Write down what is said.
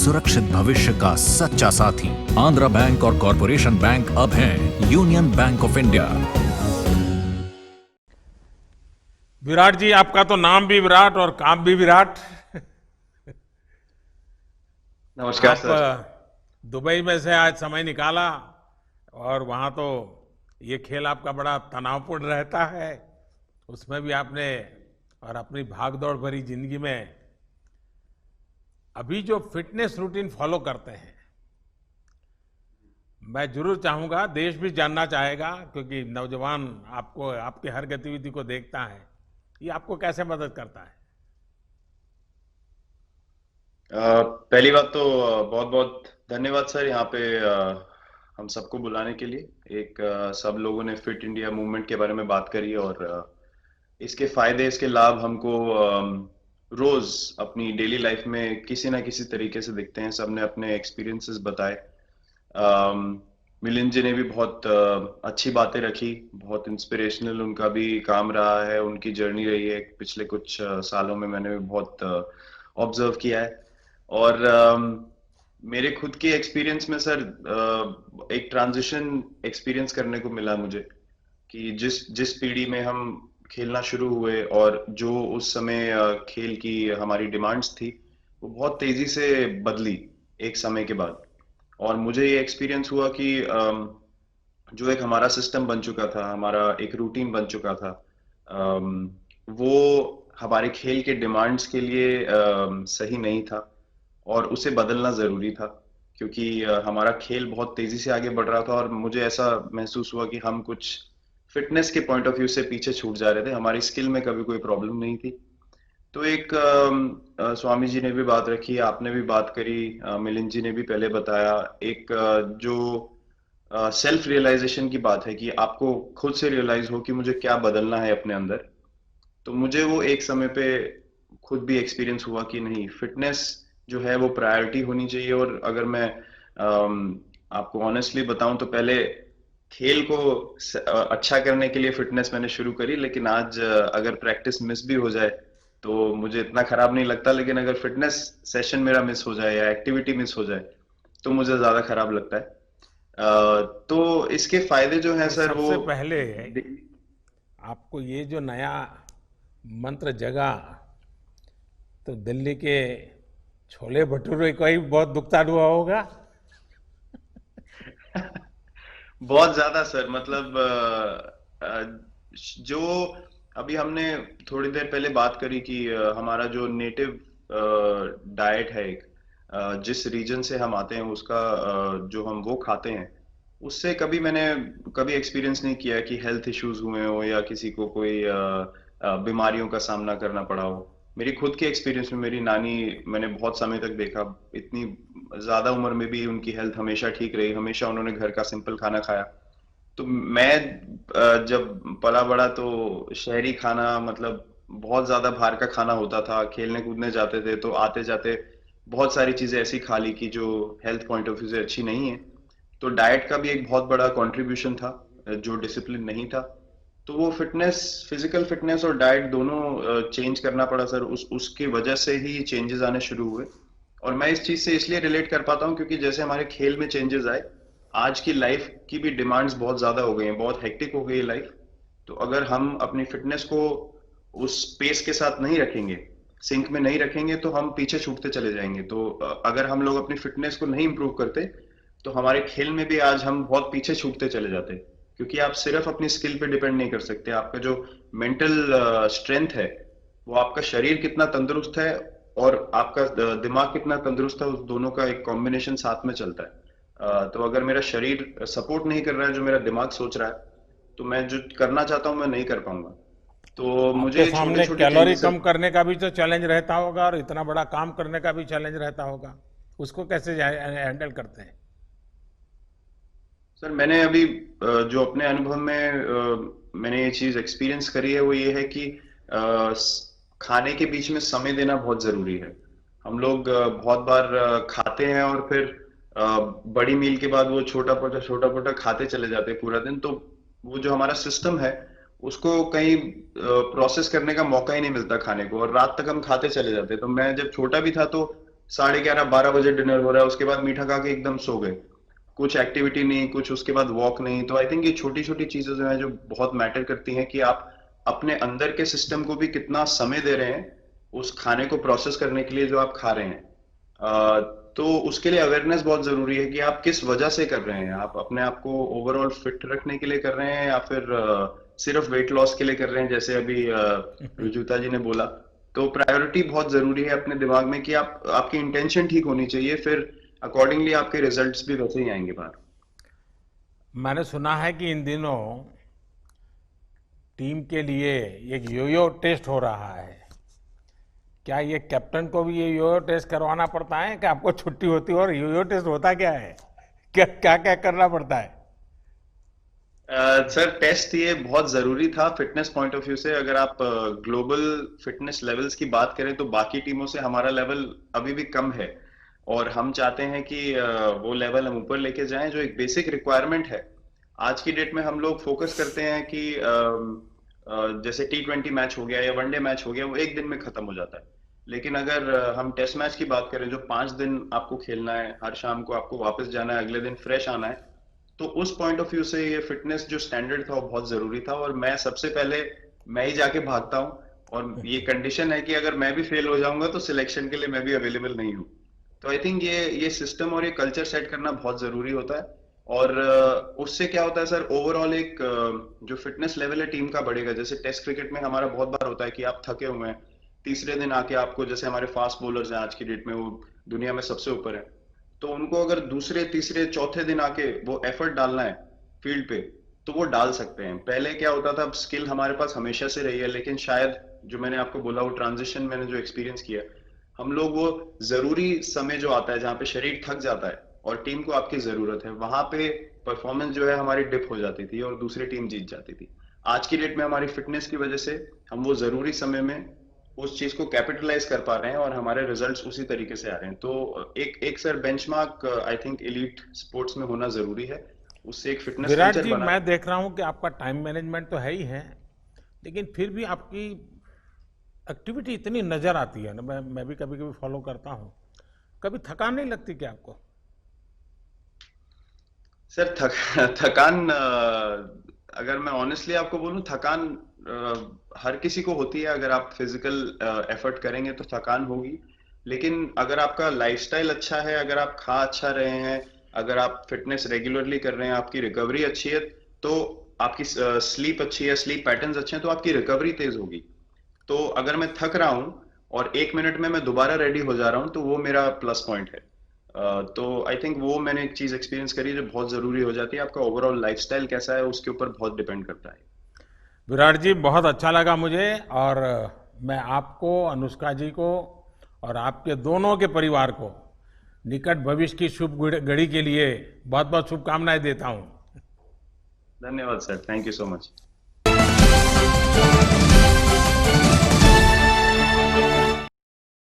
सुरक्षित भविष्य का सच्चा साथी। आंध्रा बैंक और कॉरपोरेशन बैंक अब हैं union bank of India. Virat ji, आपका तो नाम भी विराट और काम भी विराट। नमस्कार आप सर। दुबई में से आज समय निकाला और वहाँ तो ये खेल आपका बड़ा तनावपूर्ण रहता है, उसमें भी आपने और अपनी भागदौड़ भरी जिंदगी में अभी जो फिटनेस रूटीन फॉलो करते हैं, मैं जरूर चाहूंगा, देश भी जानना चाहेगा, क्योंकि नौजवान आपको आपके हर गतिविधि को देखता है, ये आपको कैसे मदद करता है? पहली बात तो बहुत बहुत धन्यवाद सर, यहाँ पे हम सबको बुलाने के लिए। सब लोगों ने फिट इंडिया मूवमेंट के बारे में बात करी और इसके फायदे, इसके लाभ हमको रोज अपनी डेली लाइफ में किसी ना किसी तरीके से दिखते हैं। सबने अपने एक्सपीरियंसेस बताए। मिलिंद जी ने भी बहुत अच्छी बातें रखी, बहुत इंस्पिरेशनल उनका भी काम रहा है, उनकी जर्नी रही है पिछले कुछ सालों में। मैंने भी बहुत ऑब्जर्व किया है और मेरे खुद के एक्सपीरियंस में सर एक ट्रांजिशन एक्सपीरियंस करने को मिला मुझे कि जिस जिस पीढ़ी में हम खेलना शुरू हुए और जो उस समय खेल की हमारी डिमांड्स थी, वो बहुत तेजी से बदली एक समय के बाद। और मुझे ये एक्सपीरियंस हुआ कि जो एक हमारा सिस्टम बन चुका था, हमारा एक रूटीन बन चुका था, वो हमारे खेल के डिमांड्स के लिए सही नहीं था और उसे बदलना जरूरी था, क्योंकि हमारा खेल बहुत तेजी से आगे बढ़ रहा था और मुझे ऐसा महसूस हुआ कि हम कुछ फिटनेस के पॉइंट ऑफ व्यू से पीछे छूट जा रहे थे। हमारी स्किल में कभी कोई प्रॉब्लम नहीं थी। तो एक स्वामी जी ने भी बात रखी, आपने भी बात करी, मिलिंद जी ने भी पहले बताया, एक जो सेल्फ रियलाइजेशन की बात है कि आपको खुद से रियलाइज हो कि मुझे क्या बदलना है अपने अंदर। तो मुझे वो एक समय पे खुद भी एक्सपीरियंस हुआ कि नहीं, फिटनेस जो है वो प्रायोरिटी होनी चाहिए। और अगर मैं आपको ऑनेस्टली बताऊं तो पहले खेल को अच्छा करने के लिए फिटनेस मैंने शुरू करी, लेकिन आज अगर प्रैक्टिस मिस भी हो जाए तो मुझे इतना खराब नहीं लगता, लेकिन अगर फिटनेस सेशन मेरा मिस हो जाए या एक्टिविटी मिस हो जाए तो मुझे ज्यादा खराब लगता है। तो इसके फायदे जो हैं तो सर वो सबसे पहले आपको ये जो नया मंत्र जगा, तो दिल्ली के छोले भटूरे का ही बहुत भुगतान हुआ होगा। बहुत ज्यादा सर। मतलब जो अभी हमने थोड़ी देर पहले बात करी कि हमारा जो नेटिव डाइट है, एक जिस रीजन से हम आते हैं उसका जो हम वो खाते हैं, उससे मैंने कभी एक्सपीरियंस नहीं किया कि हेल्थ इश्यूज हुए हो या किसी को कोई बीमारियों का सामना करना पड़ा हो। मेरी खुद के एक्सपीरियंस में मेरी नानी, मैंने बहुत समय तक देखा, इतनी ज्यादा उम्र में भी उनकी हेल्थ हमेशा ठीक रही, हमेशा उन्होंने घर का सिंपल खाना खाया। तो मैं जब पला बड़ा तो शहरी खाना, मतलब बहुत ज्यादा बाहर का खाना होता था। खेलने कूदने जाते थे तो आते जाते बहुत सारी चीजें ऐसी खा ली कि जो हेल्थ पॉइंट ऑफ व्यू से अच्छी नहीं है। तो डाइट का भी एक बहुत बड़ा कंट्रीब्यूशन था, जो डिसिप्लिन नहीं था। तो वो फिटनेस, फिजिकल फिटनेस और डाइट दोनों चेंज करना पड़ा सर। उसकी वजह से ही चेंजेस आने शुरू हुए। और मैं इस चीज से इसलिए रिलेट कर पाता हूँ क्योंकि जैसे हमारे खेल में चेंजेस आए, आज की लाइफ की भी डिमांड्स बहुत ज्यादा हो गई हैं, बहुत हेक्टिक हो गई है लाइफ। तो अगर हम अपनी फिटनेस को उस पेस के साथ नहीं रखेंगे, सिंक में नहीं रखेंगे, तो हम पीछे छूटते चले जाएंगे। तो अगर हम लोग अपनी फिटनेस को नहीं इंप्रूव करते तो हमारे खेल में भी आज हम बहुत पीछे छूटते चले जाते, क्योंकि आप सिर्फ अपनी स्किल पे डिपेंड नहीं कर सकते। आपका जो मेंटल स्ट्रेंथ है, वो आपका शरीर कितना तंदुरुस्त है और आपका दिमाग कितना तंदुरुस्त है, उस दोनों का एक कॉम्बिनेशन साथ में चलता है। तो अगर मेरा शरीर सपोर्ट नहीं कर रहा है जो मेरा दिमाग सोच रहा है, तो मैं जो करना चाहता हूँ मैं नहीं कर पाऊंगा। तो मुझे आपके ये छोटे सामने छोटे कैलोरी चेंजेस। कम करने का भी तो चैलेंज रहता होगा और इतना बड़ा काम करने का भी चैलेंज रहता होगा, उसको कैसे हैंडल करते हैं? सर मैंने अभी जो अपने अनुभव में मैंने ये चीज एक्सपीरियंस करी है, वो ये है कि खाने के बीच में समय देना बहुत जरूरी है। हम लोग बहुत बार खाते हैं और फिर बड़ी मील के बाद वो छोटा पोटा खाते चले जाते हैं पूरा दिन। तो वो जो हमारा सिस्टम है, उसको कहीं प्रोसेस करने का मौका ही नहीं मिलता खाने को, और रात तक हम खाते चले जाते हैं। तो मैं जब छोटा भी था तो 11:30 12 बजे डिनर हो रहा है, उसके बाद मीठा खा के एकदम सो गए, कुछ एक्टिविटी नहीं, कुछ उसके बाद वॉक नहीं। तो आई थिंक ये छोटी छोटी चीजें जो है जो बहुत मैटर करती हैं कि आप अपने अंदर के सिस्टम को भी कितना समय दे रहे हैं उस खाने को प्रोसेस करने के लिए जो आप खा रहे हैं। तो उसके लिए अवेयरनेस बहुत जरूरी है कि आप किस वजह से कर रहे हैं। आप अपने आप को ओवरऑल फिट रखने के लिए कर रहे हैं या फिर सिर्फ वेट लॉस के लिए कर रहे हैं, जैसे अभी रुजुता जी ने बोला। तो प्रायोरिटी बहुत जरूरी है अपने दिमाग में कि आप आपकी इंटेंशन ठीक होनी चाहिए, फिर अकॉर्डिंगली आपके रिजल्ट्स भी वैसे ही आएंगे बाहर। मैंने सुना है कि इन दिनों टीम के लिए एक योयो टेस्ट हो रहा है। क्या ये कैप्टन को भी ये योयो टेस्ट करवाना पड़ता है कि आपको छुट्टी होती है? और योयो टेस्ट होता क्या है? क्या क्या क्या करना पड़ता है? सर टेस्ट ये बहुत जरूरी था फिटनेस पॉइंट ऑफ व्यू से। अगर आप ग्लोबल फिटनेस लेवल्स की बात करें तो बाकी टीमों से हमारा लेवल अभी भी कम है, और हम चाहते हैं कि वो लेवल हम ऊपर लेके जाएं जो एक बेसिक रिक्वायरमेंट है। आज की डेट में हम लोग फोकस करते हैं कि जैसे T20 मैच हो गया या वनडे मैच हो गया, वो एक दिन में खत्म हो जाता है। लेकिन अगर हम टेस्ट मैच की बात करें जो 5 दिन आपको खेलना है, हर शाम को आपको वापस जाना है, अगले दिन फ्रेश आना है, तो उस पॉइंट ऑफ व्यू से ये फिटनेस जो स्टैंडर्ड था वो बहुत जरूरी था। और मैं सबसे पहले मैं ही जाके भागता हूँ, और ये कंडीशन है कि अगर मैं भी फेल हो जाऊंगा तो सिलेक्शन के लिए मैं भी अवेलेबल नहीं हूँ। तो आई थिंक ये सिस्टम और ये कल्चर सेट करना बहुत जरूरी होता है। और उससे क्या होता है सर, ओवरऑल एक जो फिटनेस लेवल है टीम का बढ़ेगा। जैसे टेस्ट क्रिकेट में हमारा बहुत बार होता है कि आप थके हुए हैं, तीसरे दिन आके आपको, जैसे हमारे फास्ट बॉलर्स हैं आज की डेट में, वो दुनिया में सबसे ऊपर है, तो उनको अगर दूसरे तीसरे चौथे दिन आके वो एफर्ट डालना है फील्ड पे तो वो डाल सकते हैं। पहले क्या होता था, स्किल हमारे पास हमेशा से रही है, लेकिन शायद जो मैंने आपको बोला वो ट्रांजिशन मैंने जो एक्सपीरियंस किया, हम लोग वो जरूरी समय जो आता है जहाँ पे शरीर थक जाता है और टीम को आपकी जरूरत है, वहां पे परफॉर्मेंस जो है हमारी डिप हो जाती थी और दूसरी टीम जीत जाती थी। आज की डेट में हमारी फिटनेस की वजह से हम वो जरूरी समय में उस चीज को कैपिटलाइज कर पा रहे हैं और हमारे रिजल्ट्स उसी तरीके से आ रहे हैं। तो एक एक sir benchmark I think elite sports में होना जरूरी है, उससे एक फिटनेस विराट कल्चर जी, बना। मैं देख रहा हूं कि आपका टाइम मैनेजमेंट तो है ही है, लेकिन फिर भी आपकी एक्टिविटी इतनी नजर आती है ना, मैं भी कभी कभी फॉलो करता हूँ। कभी थकान नहीं लगती क्या आपको? सर थकान अगर मैं ऑनेस्टली आपको बोलूं, थकान हर किसी को होती है। अगर आप फिजिकल एफर्ट करेंगे तो थकान होगी, लेकिन अगर आपका लाइफस्टाइल अच्छा है, अगर आप खा अच्छा रहे हैं, अगर आप फिटनेस रेगुलरली कर रहे हैं, आपकी रिकवरी अच्छी है, तो आपकी स्लीप अच्छी है, स्लीप पैटर्न्स अच्छे हैं, तो आपकी रिकवरी तेज होगी। तो अगर मैं थक रहा हूं और 1 मिनट में मैं दोबारा रेडी हो जा रहा हूं तो वो मेरा प्लस पॉइंट है। तो आई थिंक वो मैंने एक चीज एक्सपीरियंस करी जो बहुत जरूरी हो जाती है। आपका ओवरऑल लाइफस्टाइल कैसा है उसके ऊपर बहुत डिपेंड करता है। विराट जी, बहुत अच्छा लगा मुझे। और मैं आपको, अनुष्का जी को और आपके दोनों के परिवार को निकट भविष्य की शुभ घड़ी के लिए बहुत बहुत शुभकामनाएं देता हूं। धन्यवाद sir, thank you so much.